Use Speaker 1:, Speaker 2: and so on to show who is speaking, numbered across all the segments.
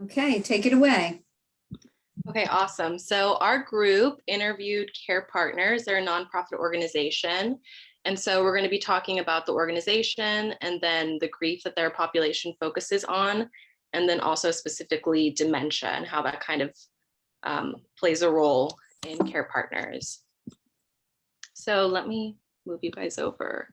Speaker 1: Okay, take it away.
Speaker 2: Okay, awesome. So our group interviewed Care Partners. They're a nonprofit organization. And so we're going to be talking about the organization and then the grief that their population focuses on, and then also specifically dementia and how that kind of plays a role in Care Partners. So let me move you guys over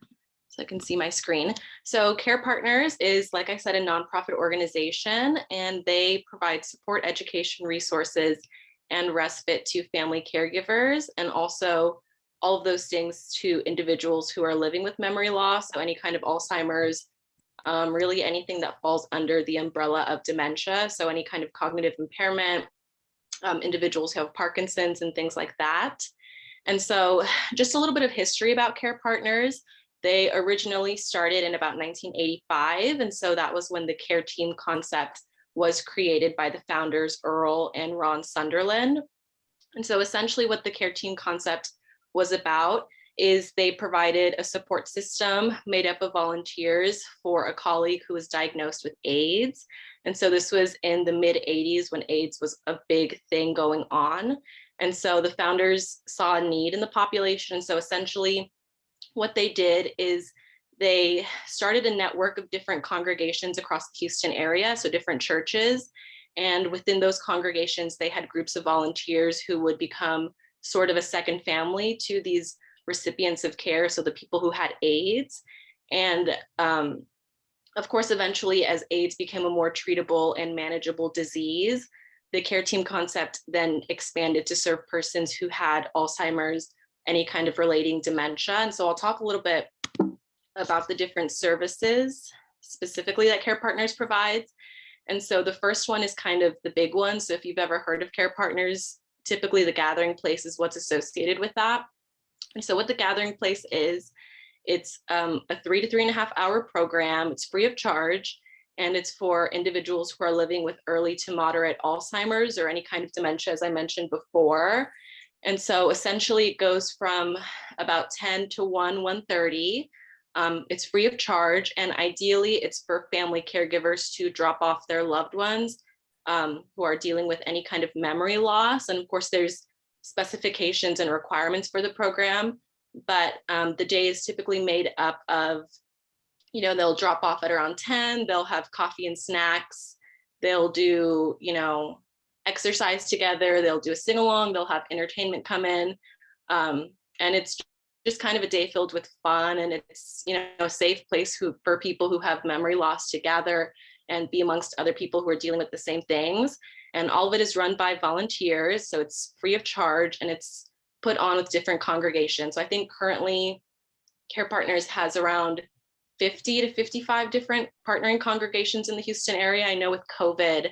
Speaker 2: so I can see my screen. So Care Partners is, like I said, a nonprofit organization, and they provide support, education, resources, and respite to family caregivers, and also all of those things to individuals who are living with memory loss, so any kind of Alzheimer's, really anything that falls under the umbrella of dementia, so any kind of cognitive impairment, individuals who have Parkinson's and things like that. And so just a little bit of history about Care Partners. They originally started in about 1985. And so that was when the care team concept was created by the founders, Earl and Ron Sunderland. And so essentially what the care team concept was about is they provided a support system made up of volunteers for a colleague who was diagnosed with AIDS. And so this was in the mid 80s when AIDS was a big thing going on. And so the founders saw a need in the population. So essentially what they did is they started a network of different congregations across the Houston area, so different churches. And within those congregations, they had groups of volunteers who would become sort of a second family to these recipients of care, so the people who had AIDS. And of course, eventually, as AIDS became a more treatable and manageable disease, the care team concept then expanded to serve persons who had Alzheimer's, any kind of relating dementia. And so I'll talk a little bit about the different services specifically that Care Partners provides. And so the first one is kind of the big one. So if you've ever heard of Care Partners, typically the gathering place is what's associated with that. And so what the gathering place is, it's a 3 to 3.5 hour program. It's free of charge. And it's for individuals who are living with early to moderate Alzheimer's or any kind of dementia, as I mentioned before. And so essentially it goes from about 10 to 1:30. It's free of charge. And ideally it's for family caregivers to drop off their loved ones who are dealing with any kind of memory loss. And of course, there's specifications and requirements for the program, but the day is typically made up of, they'll drop off at around 10, they'll have coffee and snacks, they'll do, exercise together, they'll do a sing-along, they'll have entertainment come in. And it's just kind of a day filled with fun, and it's, a safe place for people who have memory loss to gather and be amongst other people who are dealing with the same things. And all of it is run by volunteers, so it's free of charge, and it's put on with different congregations. So I think currently Care Partners has around 50 to 55 different partnering congregations in the Houston area. I know with COVID,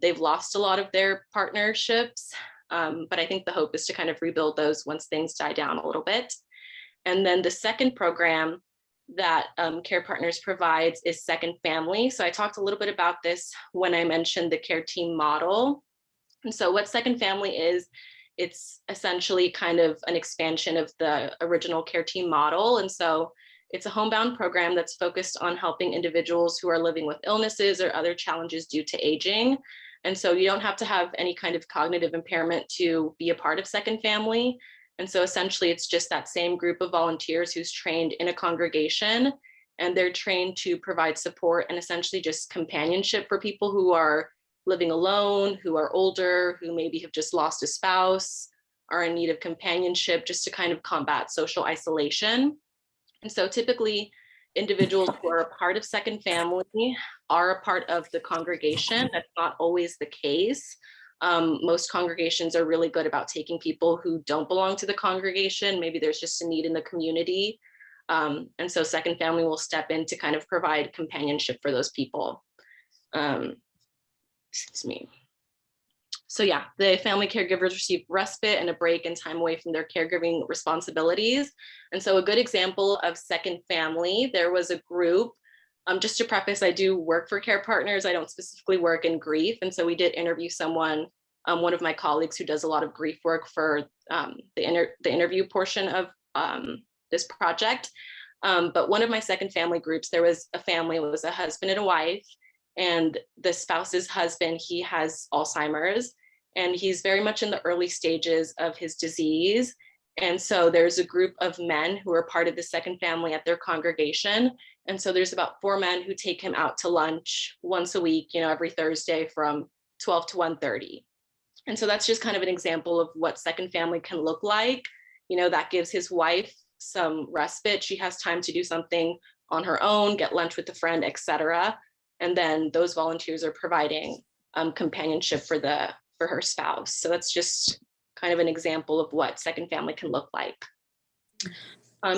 Speaker 2: they've lost a lot of their partnerships, but I think the hope is to kind of rebuild those once things die down a little bit. And then the second program that Care Partners provides is Second Family. So I talked a little bit about this when I mentioned the care team model. And so what Second Family is, it's essentially kind of an expansion of the original care team model. And so it's a homebound program that's focused on helping individuals who are living with illnesses or other challenges due to aging. And so you don't have to have any kind of cognitive impairment to be a part of Second Family. And so essentially it's just that same group of volunteers who's trained in a congregation, and they're trained to provide support and essentially just companionship for people who are living alone, who are older, who maybe have just lost a spouse, are in need of companionship, just to kind of combat social isolation. And so typically individuals who are a part of Second Family are a part of the congregation. That's not always the case. Most congregations are really good about taking people who don't belong to the congregation. Maybe there's just a need in the community. And so Second Family will step in to kind of provide companionship for those people. Excuse me. So yeah, the family caregivers receive respite and a break and time away from their caregiving responsibilities. And so a good example of Second Family, there was a group, just to preface, I do work for Care Partners. I don't specifically work in grief. And so we did interview someone, one of my colleagues who does a lot of grief work for the interview portion of this project. But one of my Second Family groups, there was a family, it was a husband and a wife, and the spouse's husband, he has Alzheimer's, and he's very much in the early stages of his disease. And so there's a group of men who are part of the second family at their congregation. And so there's about 4 men who take him out to lunch once a week, every Thursday from 12 to 1:30. And so that's just kind of an example of what second family can look like. That gives his wife some respite. She has time to do something on her own, get lunch with a friend, etc. And then those volunteers are providing companionship for her spouse. So that's just kind of an example of what second family can look like.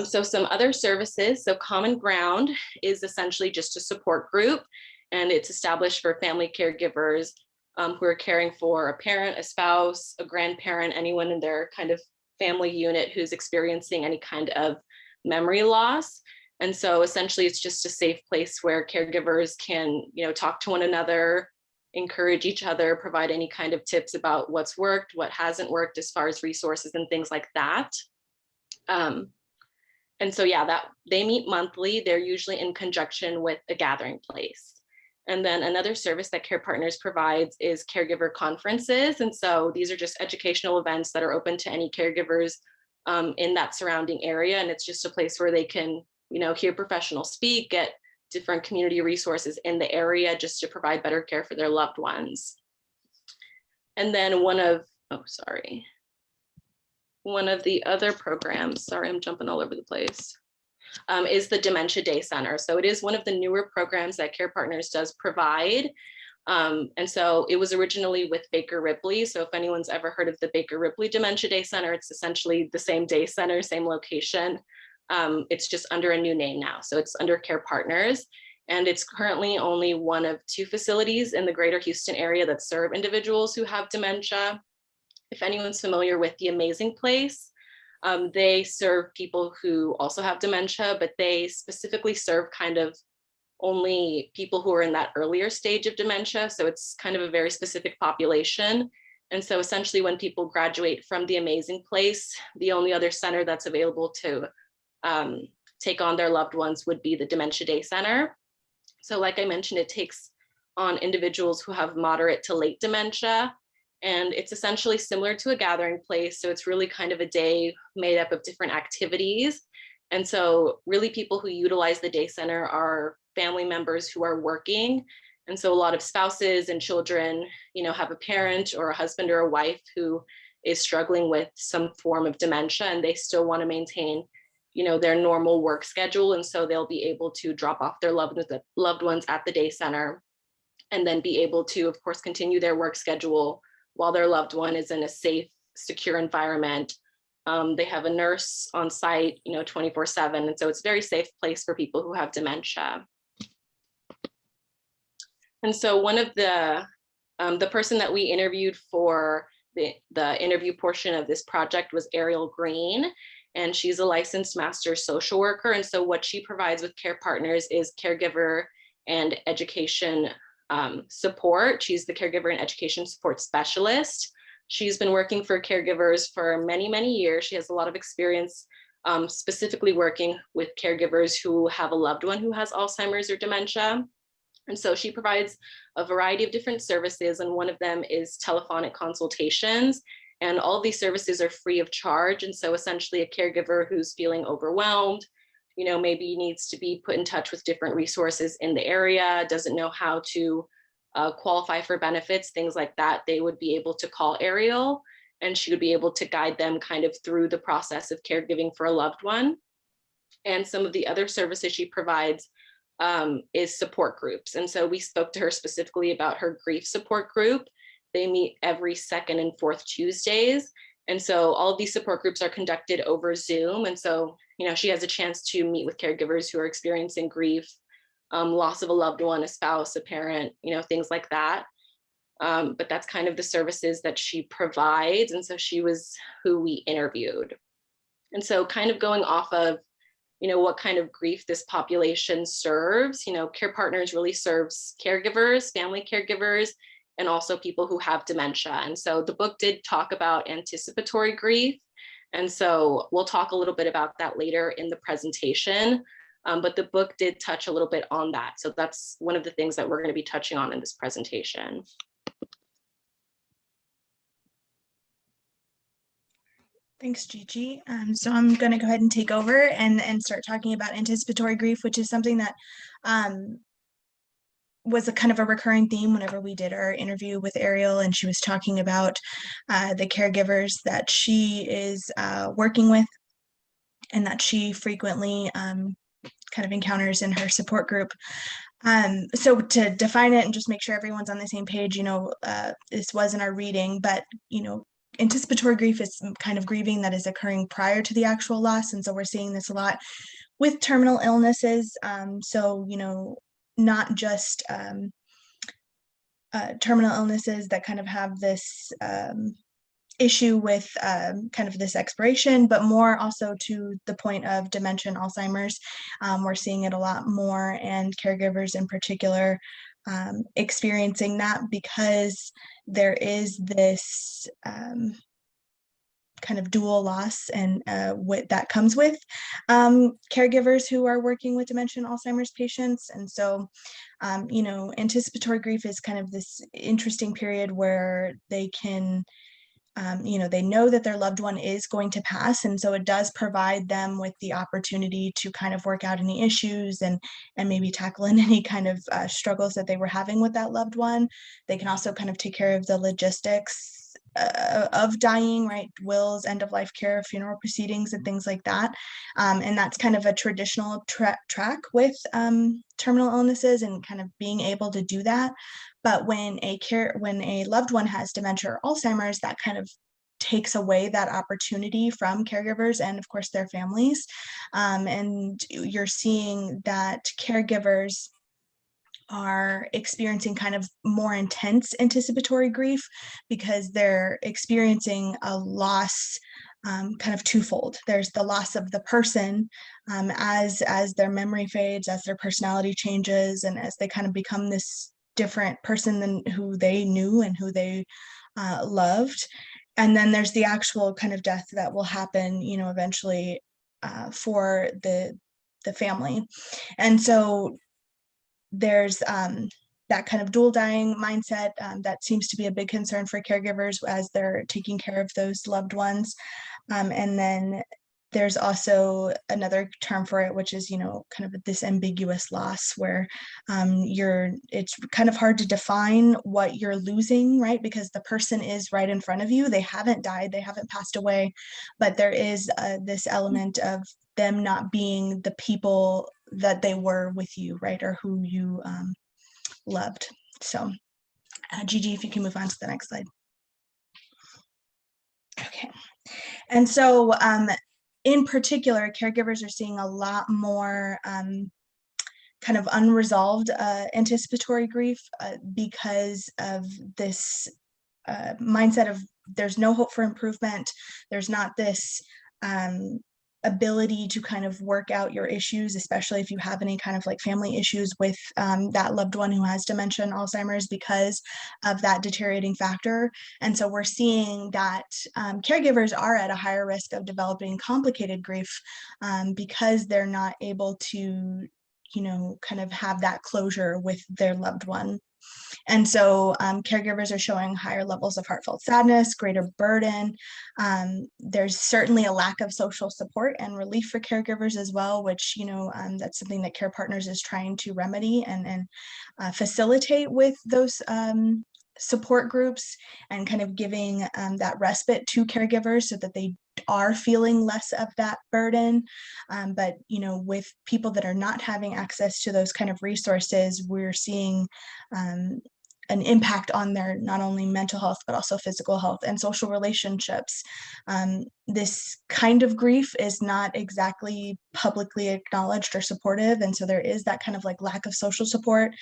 Speaker 2: So some other services. So Common Ground is essentially just a support group, and it's established for family caregivers who are caring for a parent, a spouse, a grandparent, anyone in their kind of family unit who's experiencing any kind of memory loss. And so essentially it's just a safe place where caregivers can, talk to one another, encourage each other, provide any kind of tips about what's worked, what hasn't worked as far as resources and things like that. And so, that they meet monthly. They're usually in conjunction with a gathering place. And then another service that Care Partners provides is Caregiver Conferences. And so these are just educational events that are open to any caregivers in that surrounding area. And it's just a place where they can, hear professionals speak, get different community resources in the area just to provide better care for their loved ones. And then one of the other programs, sorry, I'm jumping all over the place, is the Dementia Day Center. So it is one of the newer programs that Care Partners does provide. And so it was originally with Baker Ripley. So if anyone's ever heard of the Baker Ripley Dementia Day Center, it's essentially the same day center, same location. It's just under a new name now. So it's under Care Partners. And it's currently only one of 2 facilities in the greater Houston area that serve individuals who have dementia. If anyone's familiar with The Amazing Place, they serve people who also have dementia, but they specifically serve kind of only people who are in that earlier stage of dementia. So it's kind of a very specific population. And so essentially when people graduate from The Amazing Place, the only other center that's available to take on their loved ones would be the Dementia Day Center. So like I mentioned, it takes on individuals who have moderate to late dementia. And it's essentially similar to a gathering place. So it's really kind of a day made up of different activities. And so really people who utilize the day center are family members who are working. And so a lot of spouses and children, have a parent or a husband or a wife who is struggling with some form of dementia, and they still want to maintain, their normal work schedule. And so they'll be able to drop off their loved ones at the day center and then be able to, of course, continue their work schedule while their loved one is in a safe, secure environment. They have a nurse on site, 24/7. And so it's a very safe place for people who have dementia. And so one of the person that we interviewed for the interview portion of this project was Ariel Greene, and she's a licensed master social worker. And so what she provides with Care Partners is caregiver and education support. She's the caregiver and education support specialist. She's been working for caregivers for many, many years. She has a lot of experience specifically working with caregivers who have a loved one who has Alzheimer's or dementia. And so she provides a variety of different services, and one of them is telephonic consultations. And all of these services are free of charge. And so essentially a caregiver who's feeling overwhelmed, maybe needs to be put in touch with different resources in the area, doesn't know how to qualify for benefits, things like that, they would be able to call Ariel, and she would be able to guide them kind of through the process of caregiving for a loved one. And some of the other services she provides is support groups. And so we spoke to her specifically about her grief support group. They meet every second and fourth Tuesdays. And so all of these support groups are conducted over Zoom. And so, she has a chance to meet with caregivers who are experiencing grief, loss of a loved one, a spouse, a parent, things like that. But that's kind of the services that she provides. And so she was who we interviewed. And so kind of going off of, what kind of grief this population serves, Care Partners really serves caregivers, family caregivers, and also people who have dementia. And so the book did talk about anticipatory grief. And so we'll talk a little bit about that later in the presentation. But the book did touch a little bit on that. So that's one of the things that we're going to be touching on in this presentation.
Speaker 1: Thanks, Gigi. So I'm going to go ahead and take over and start talking about anticipatory grief, which is something that was a kind of a recurring theme whenever we did our interview with Ariel, and she was talking about the caregivers that she is working with and that she frequently kind of encounters in her support group. So to define it and just make sure everyone's on the same page, this wasn't our reading, but, anticipatory grief is kind of grieving that is occurring prior to the actual loss. And so we're seeing this a lot with terminal illnesses. Not just terminal illnesses that kind of have this issue with kind of this expiration, but more also to the point of dementia and Alzheimer's. We're seeing it a lot more, and caregivers in particular experiencing that because there is this kind of dual loss and what that comes with caregivers who are working with dementia and Alzheimer's patients. And so, anticipatory grief is kind of this interesting period where they can they know that their loved one is going to pass. And so it does provide them with the opportunity to kind of work out any issues and maybe tackle in any kind of struggles that they were having with that loved one. They can also kind of take care of the logistics of dying, right? Wills, end of life care, funeral proceedings, and things like that. And that's kind of a traditional track with terminal illnesses and kind of being able to do that. But when a loved one has dementia or Alzheimer's, that kind of takes away that opportunity from caregivers and, of course, their families. And you're seeing that caregivers are experiencing kind of more intense anticipatory grief because they're experiencing a loss kind of twofold. There's the loss of the person as their memory fades, as their personality changes, and as they kind of become this different person than who they knew and who they loved. And then there's the actual kind of death that will happen, eventually for the family. And so there's that kind of dual dying mindset that seems to be a big concern for caregivers as they're taking care of those loved ones. And then there's also another term for it, which is, kind of this ambiguous loss where it's kind of hard to define what you're losing, right? Because the person is right in front of you. They haven't died, they haven't passed away, but there is this element of them not being the people that they were with you, right? Or who you loved. So Gigi, if you can move on to the next slide. Okay. And so in particular, caregivers are seeing a lot more kind of unresolved anticipatory grief because of this mindset of there's no hope for improvement. There's not this ability to kind of work out your issues, especially if you have any kind of like family issues with that loved one who has dementia and Alzheimer's because of that deteriorating factor. And so we're seeing that caregivers are at a higher risk of developing complicated grief because they're not able to, kind of have that closure with their loved one. And so caregivers are showing higher levels of heartfelt sadness, greater burden. There's certainly a lack of social support and relief for caregivers as well, which, that's something that Care Partners is trying to remedy and facilitate with those support groups and kind of giving that respite to caregivers so that they are feeling less of that burden. But, with people that are not having access to those kind of resources, we're seeing an impact on their not only mental health, but also physical health and social relationships. This kind of grief is not exactly publicly acknowledged or supportive. And so there is that kind of like lack of social support.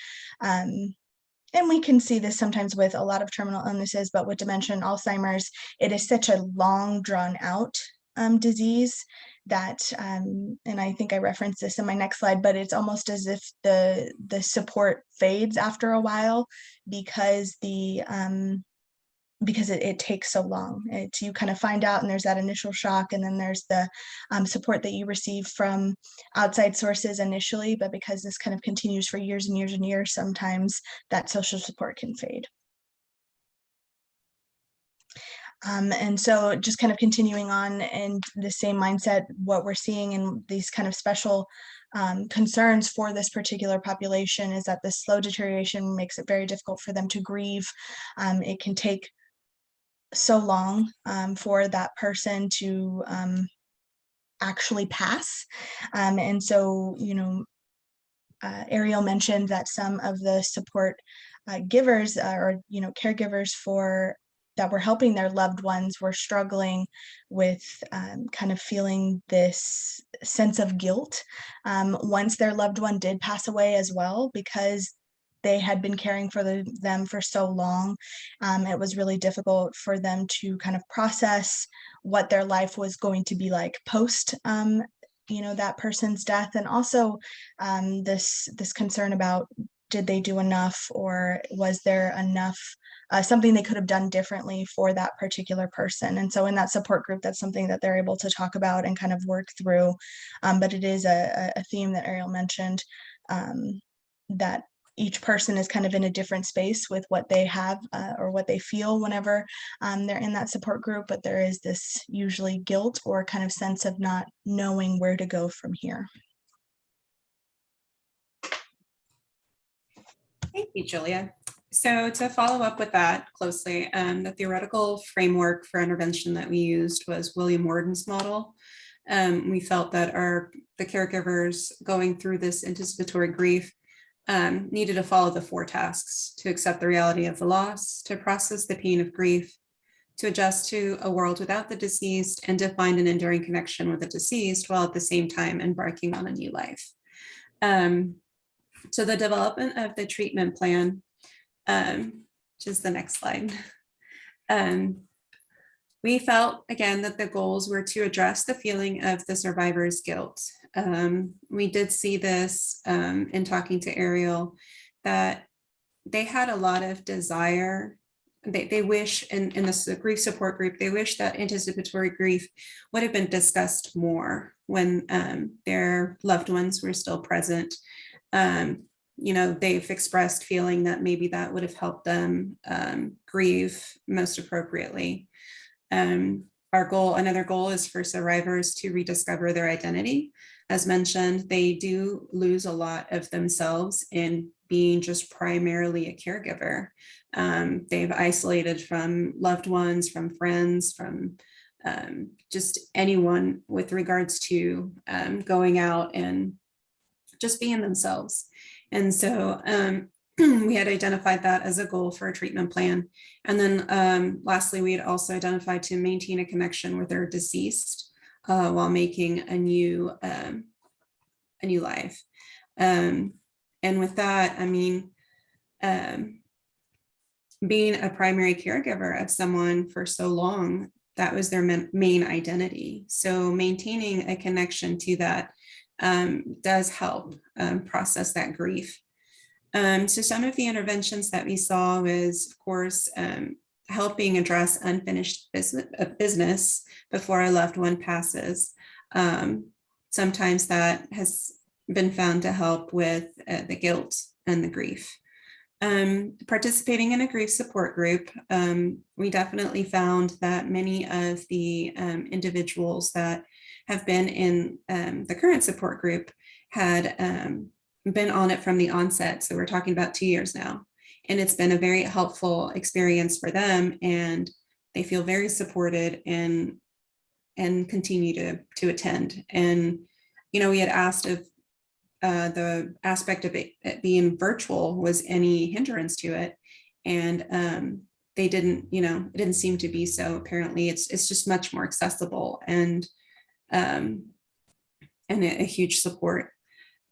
Speaker 1: And we can see this sometimes with a lot of terminal illnesses, but with dementia and Alzheimer's, it is such a long drawn out disease that, and I think I referenced this in my next slide, but it's almost as if the support fades after a while because the because it takes so long. You kind of find out and there's that initial shock, and then there's the support that you receive from outside sources initially, but because this kind of continues for years and years and years, sometimes that social support can fade. And so just kind of continuing on in the same mindset, what we're seeing in these kind of special concerns for this particular population is that the slow deterioration makes it very difficult for them to grieve. It can take so long for that person to actually pass. And so, Ariel mentioned that some of the support givers or caregivers that were helping their loved ones were struggling with kind of feeling this sense of guilt once their loved one did pass away as well, because they had been caring for them for so long. It was really difficult for them to kind of process what their life was going to be like post that person's death, and also this concern about, did they do enough, or was there enough something they could have done differently for that particular person. And so in that support group, that's something that they're able to talk about and kind of work through. But it is a theme that Ariel mentioned, that each person is kind of in a different space with what they have or what they feel whenever they're in that support group, but there is this usually guilt or kind of sense of not knowing where to go from here.
Speaker 3: Thank you, Julia. So to follow up with that closely, the theoretical framework for intervention that we used was William Worden's model. We felt that the caregivers going through this anticipatory grief needed to follow the 4 tasks: to accept the reality of the loss, to process the pain of grief, to adjust to a world without the deceased, and to find an enduring connection with the deceased while at the same time embarking on a new life. So the development of the treatment plan, which is the next slide, we felt, again, that the goals were to address the feeling of the survivor's guilt. We did see this in talking to Ariel, that they had a lot of desire. They wish, in this grief support group, they wish that anticipatory grief would have been discussed more when their loved ones were still present. They've expressed feeling that maybe that would have helped them grieve most appropriately. Another goal is for survivors to rediscover their identity. As mentioned, they do lose a lot of themselves in being just primarily a caregiver. They've isolated from loved ones, from friends, from just anyone with regards to going out and just being themselves. And so we had identified that as a goal for a treatment plan. And then lastly, we had also identified to maintain a connection with their deceased while making a new life. And with that, I mean, being a primary caregiver of someone for so long, that was their main identity. So maintaining a connection to that does help process that grief. So some of the interventions that we saw was, of course, helping address unfinished business before a loved one passes. Sometimes that has been found to help with the guilt and the grief. Participating in a grief support group, we definitely found that many of the individuals that have been in the current support group had been on it from the onset. So we're talking about 2 years now. And it's been a very helpful experience for them, and they feel very supported and continue to attend. And, we had asked if the aspect of it being virtual was any hindrance to it. And they didn't, it didn't seem to be so. Apparently it's just much more accessible and a huge support.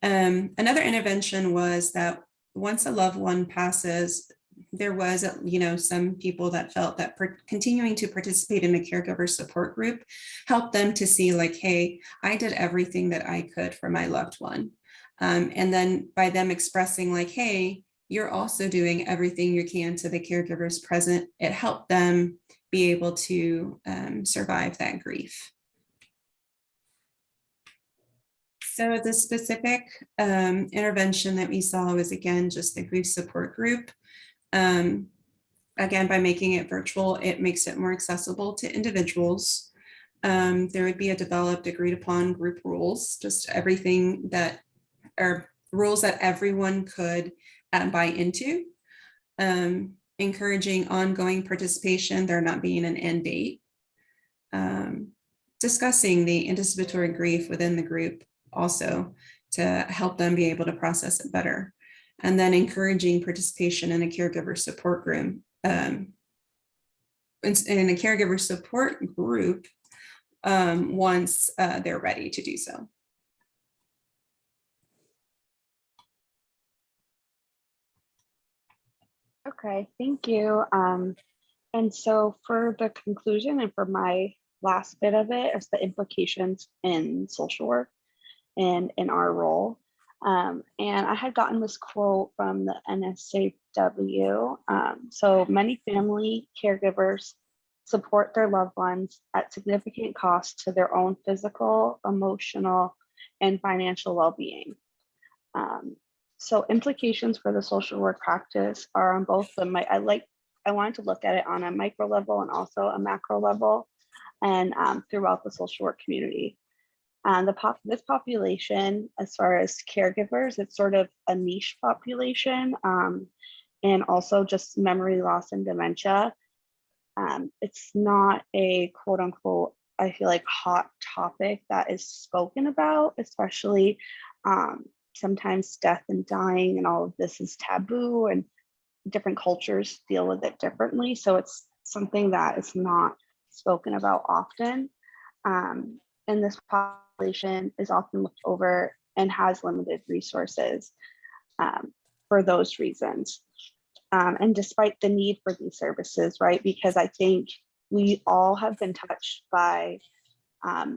Speaker 3: Another intervention was that once a loved one passes, there was, some people that felt that continuing to participate in a caregiver support group helped them to see like, hey, I did everything that I could for my loved one. And then by them expressing like, hey, you're also doing everything you can to the caregivers present. It helped them be able to survive that grief. So the specific intervention that we saw was, again, just the grief support group. Again, by making it virtual, it makes it more accessible to individuals. There would be a developed, agreed upon group rules, just everything that are rules that everyone could buy into. Encouraging ongoing participation, there not being an end date. Discussing the anticipatory grief within the group also to help them be able to process it better. And then encouraging participation in a caregiver support group. In a caregiver support group once they're ready to do so.
Speaker 4: Okay, thank you. And so for the conclusion and for my last bit of it is the implications in social work and in our role. And I had gotten this quote from the NSAW. So many family caregivers support their loved ones at significant cost to their own physical, emotional, and financial well-being. So implications for the social work practice are on both the, I wanted to look at it on a micro level and also a macro level, and throughout the social work community. And this population, as far as caregivers, it's sort of a niche population, and also just memory loss and dementia. It's not a quote unquote, I feel like, hot topic that is spoken about, especially sometimes death and dying and all of this is taboo, and different cultures deal with it differently. So it's something that is not spoken about often. And this population is often looked over and has limited resources for those reasons. And despite the need for these services, right? Because I think we all have been touched by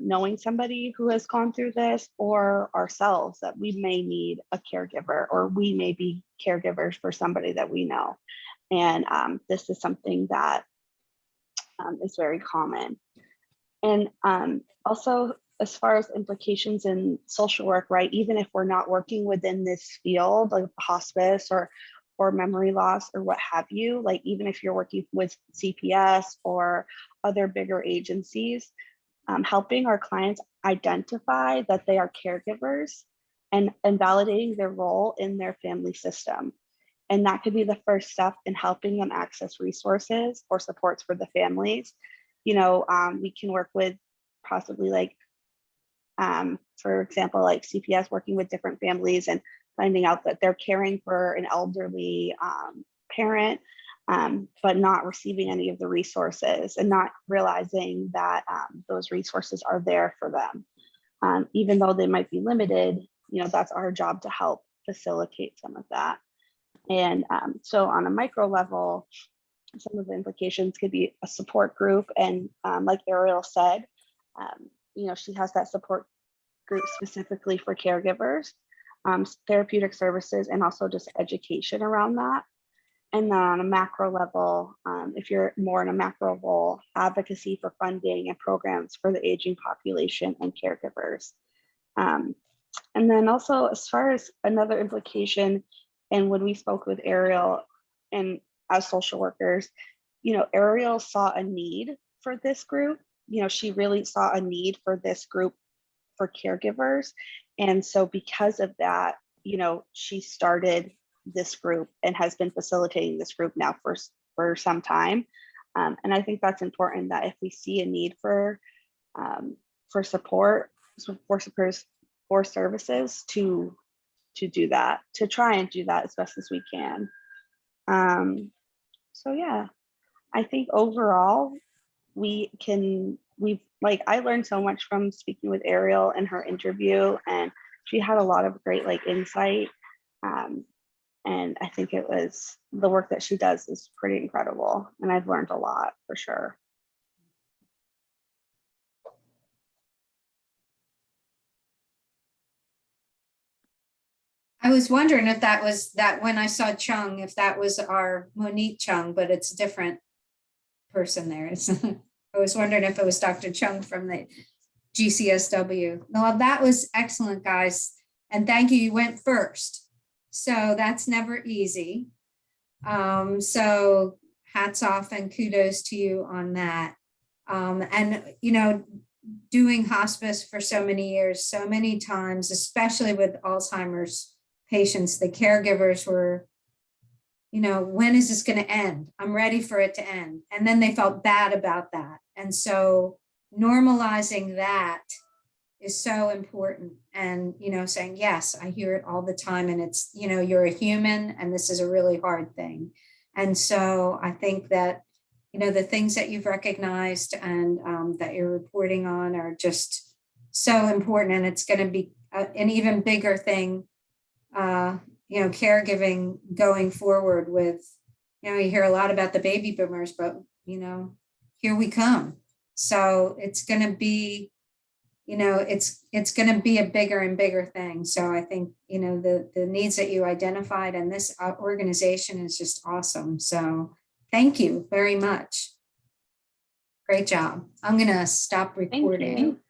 Speaker 4: knowing somebody who has gone through this, or ourselves, that we may need a caregiver, or we may be caregivers for somebody that we know. And this is something that is very common. And also, as far as implications in social work, right, even if we're not working within this field, like hospice or memory loss or what have you, like even if you're working with CPS or other bigger agencies, helping our clients identify that they are caregivers and validating their role in their family system. And that could be the first step in helping them access resources or supports for the families. You know, we can work with possibly like, for example, like CPS working with different families and finding out that they're caring for an elderly parent, but not receiving any of the resources and not realizing that those resources are there for them. Even though they might be limited, you know, that's our job to help facilitate some of that. And so on a micro level, some of the implications could be a support group. And like Ariel said, you know, she has that support group specifically for caregivers, therapeutic services, and also just education around that. And then on a macro level, if you're more in a macro role, advocacy for funding and programs for the aging population and caregivers. And then also, as far as another implication, and when we spoke with Ariel and as social workers, you know, Ariel saw a need for this group. You know, she really saw a need for this group for caregivers. And so because of that, you know, she started this group and has been facilitating this group now for some time. And I think that's important, that if we see a need for support, for services, to do that, to try and do that as best as we can. So yeah, I think overall I learned so much from speaking with Ariel in her interview, and she had a lot of great insight. And I think the work that she does is pretty incredible, and I've learned a lot for sure.
Speaker 5: I was wondering if that was that when I saw Chung, if that was our Monique Chung, but it's a different person there. It's, I was wondering if it was Dr. Chung from the GCSW. No, that was excellent, guys. And thank you. You went first. So that's never easy. So hats off and kudos to you on that. And, you know, doing hospice for so many years, so many times, especially with Alzheimer's patients, the caregivers were, you know, when is this going to end? I'm ready for it to end. And then they felt bad about that. And so normalizing that is so important. And, you know, saying, yes, I hear it all the time. And it's, you know, you're a human and this is a really hard thing. And so I think that, you know, the things that you've recognized and that you're reporting on are just so important. And it's going to be an even bigger thing, you know, caregiving going forward with, you know, you hear a lot about the baby boomers, but, you know, here we come. So it's going to be, you know, it's going to be a bigger and bigger thing. So I think, you know, the needs that you identified and this organization is just awesome. So thank you very much. Great job. I'm going to stop recording.
Speaker 4: Thank you.